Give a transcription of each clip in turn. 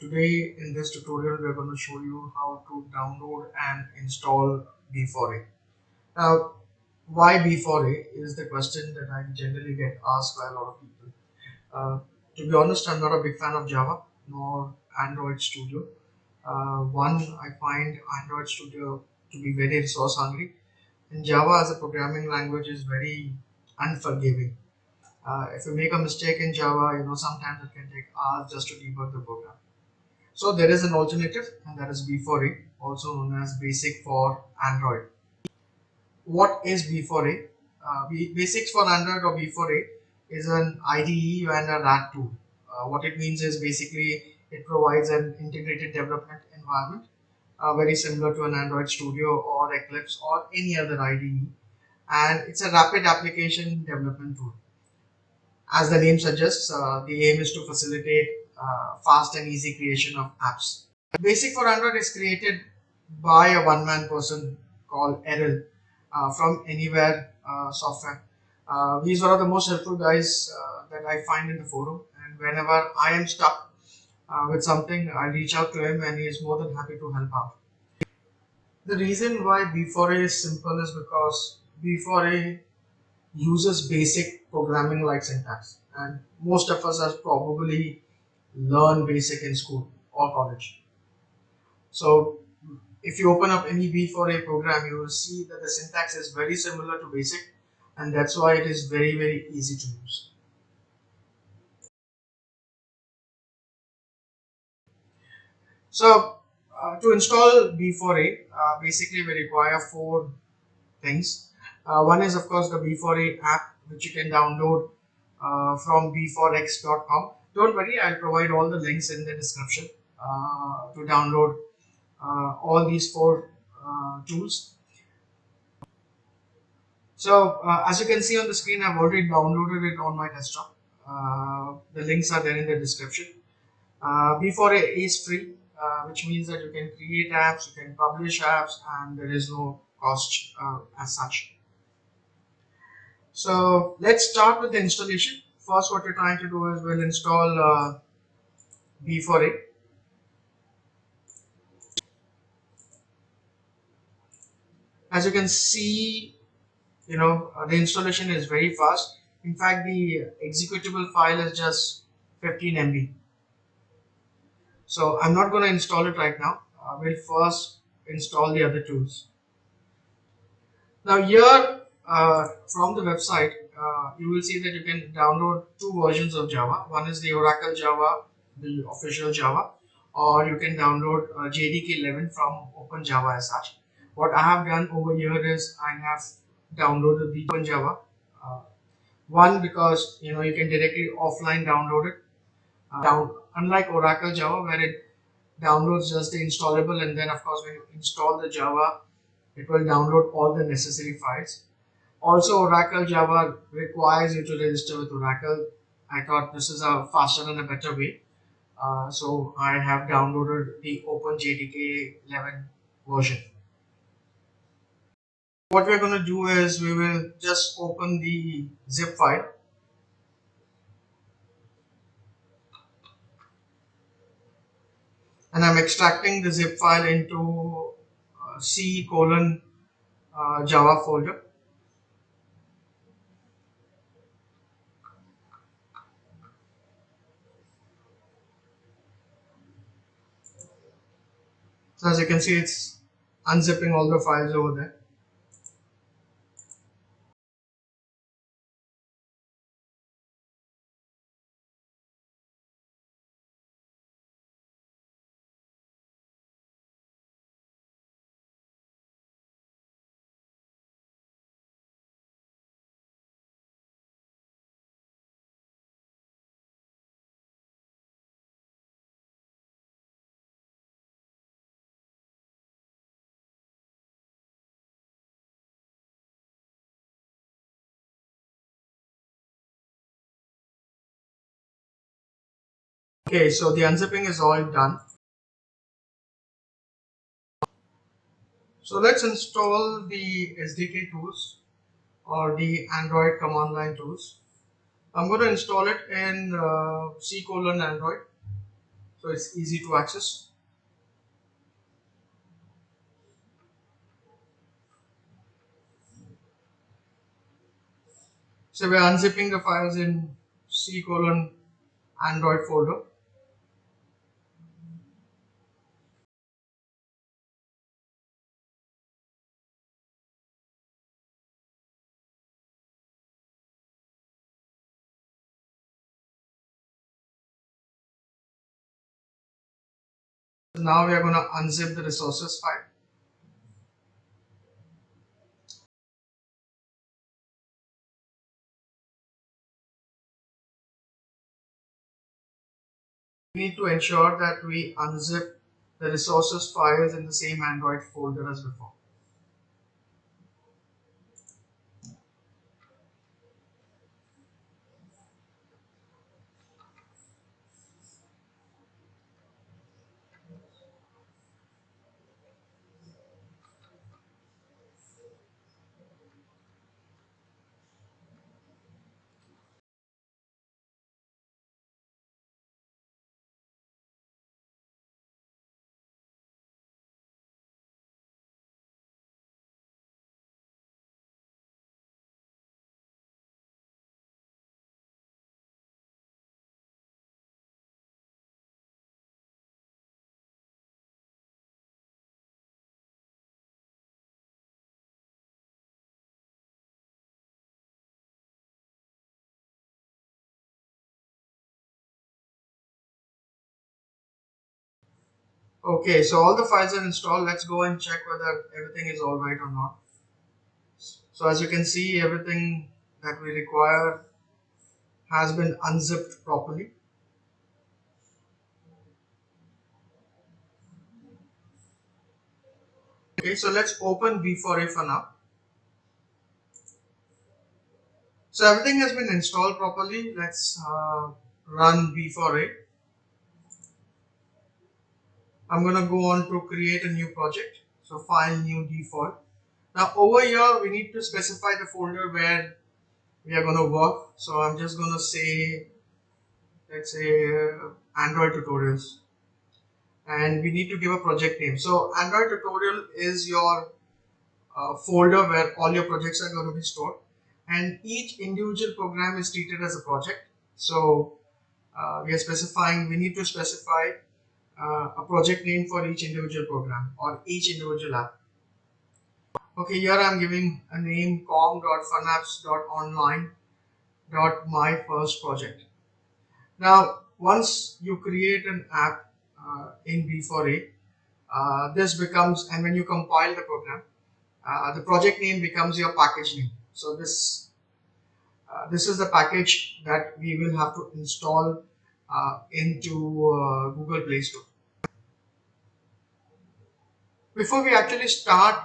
Today in this tutorial we are going to show you how to download and install B4A. Now, why B4A is the question that I generally get asked by a lot of people. To be honest, I'm not a big fan of Java nor Android Studio. One, I find Android Studio to be very resource hungry, and Java as a programming language is very unforgiving. If you make a mistake in Java, sometimes it can take hours just to debug the program. So there is an alternative, and that is B4A, also known as Basic for Android. What is B4A? Basics for Android or B4A is an IDE and a RAD tool. What it means is basically it provides an integrated development environment, very similar to an Android Studio or Eclipse or any other IDE, and it's a rapid application development tool. As the name suggests, the aim is to facilitate fast and easy creation of apps. Basic for Android is created by a one-man person called Errol from Anywhere Software. He's one of the most helpful guys that I find in the forum, and whenever I am stuck with something, I reach out to him, and he is more than happy to help out. The reason why B4A is simple is because B4A uses basic programming like syntax, and most of us have probably learned basic in school or college. So if you open up any B4A program, you will see that the syntax is very similar to basic, and that's why it is very easy to use. So to install B4A, basically we require four things. One is of course the B4A app, which you can download from b4x.com. Don't worry, I'll provide all the links in the description to download all these four tools. So as you can see on the screen, I've already downloaded it on my desktop. The links are there in the description. B4A is free, which means that you can create apps, you can publish apps, and there is no cost as such. So let's start with the installation. First, what we're trying to do is we'll install B4A. As you can see, the installation is very fast. In fact, the executable file is just 15 MB. So I'm not going to install it right now. We'll first install the other tools. Now here from the website, you will see that you can download two versions of Java. One is the Oracle Java, the official Java, or you can download JDK 11 from OpenJava as such. What I have done over here is I have downloaded the OpenJava. Uh, One, because you can directly offline download it. Unlike Oracle Java, where it downloads just the installable, and then of course when you install the Java, it will download all the necessary files. Also, Oracle Java requires you to register with Oracle. I thought this is a faster and a better way. So I have downloaded the OpenJDK 11 version. What we're going to do is we will just open the zip file. And I'm extracting the zip file into C colon Java folder. So as you can see, it's unzipping all the files over there. Okay, so the unzipping is all done. So let's install the SDK tools or the Android command line tools. I'm going to install it in C colon Android. so it's easy to access. So we're unzipping the files in C colon Android folder. Now we are going to unzip the resources file. We need to ensure that we unzip the resources files in the same Android folder as before. Okay, so all the files are installed. Let's go and check whether everything is alright or not. So as you can see, everything that we require has been unzipped properly. Okay, so let's open B4A for now. So everything has been installed properly. Let's run B4A. I'm going to go on to create a new project. So file new default. Now over here we need to specify the folder where we are going to work. So I'm just going to say, let's say Android tutorials, and we need to give a project name. So Android tutorial is your folder where all your projects are going to be stored, and each individual program is treated as a project. So we need to specify a project name for each individual program or each individual app. Okay, here I'm giving a name com.funapps.online.myfirstproject. Now, once you create an app in B4A, this becomes, and when you compile the program, the project name becomes your package name. So this is the package that we will have to install into Google Play Store. Before we actually start,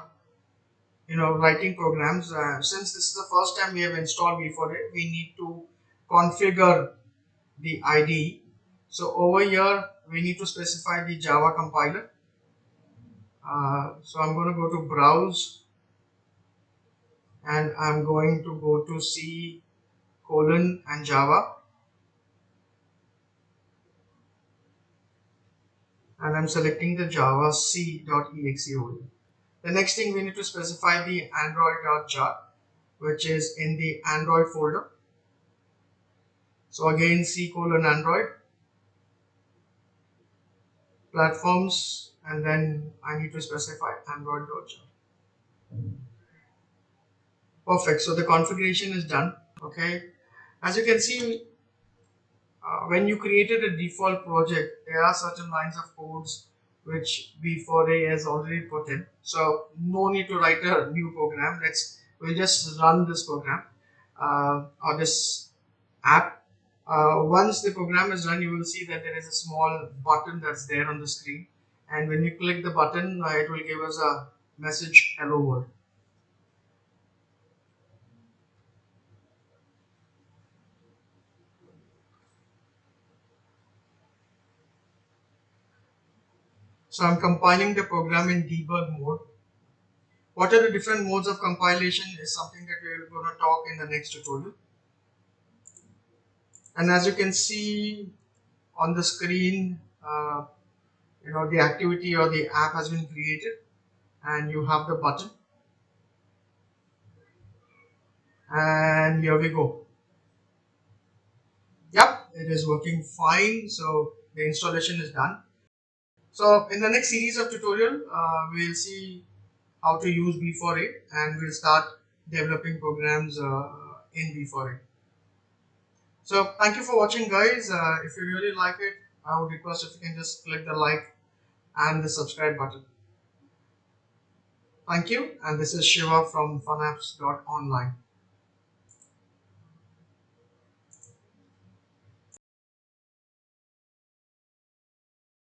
writing programs, since this is the first time we have installed B4A, we need to configure the IDE. So over here, we need to specify the Java compiler. So I'm going to go to browse, and I'm going to go to C colon and Java, and I'm selecting the Java C.exe over here. The next thing, we need to specify the Android.jar, which is in the Android folder. So again, C colon Android platforms, and then I need to specify Android.jar. Perfect. So the configuration is done. Okay. As you can see, when you created a default project, there are certain lines of codes which B4A has already put in. So no need to write a new program. We'll just run this program or this app. Once the program is run, you will see that there is a small button that's there on the screen. And when you click the button, it will give us a message, hello world. So I'm compiling the program in debug mode. What are the different modes of compilation is something that we're going to talk in the next tutorial. And as you can see on the screen, uh, the activity or the app has been created, and you have the button, and here we go. Yep, it is working fine. So the installation is done. So in the next series of tutorial, we'll see how to use B4A, and we'll start developing programs in B4A. So thank you for watching, guys. If you really like it, I would request if you can just click the like and the subscribe button. Thank you, and this is Shiva from funapps.online.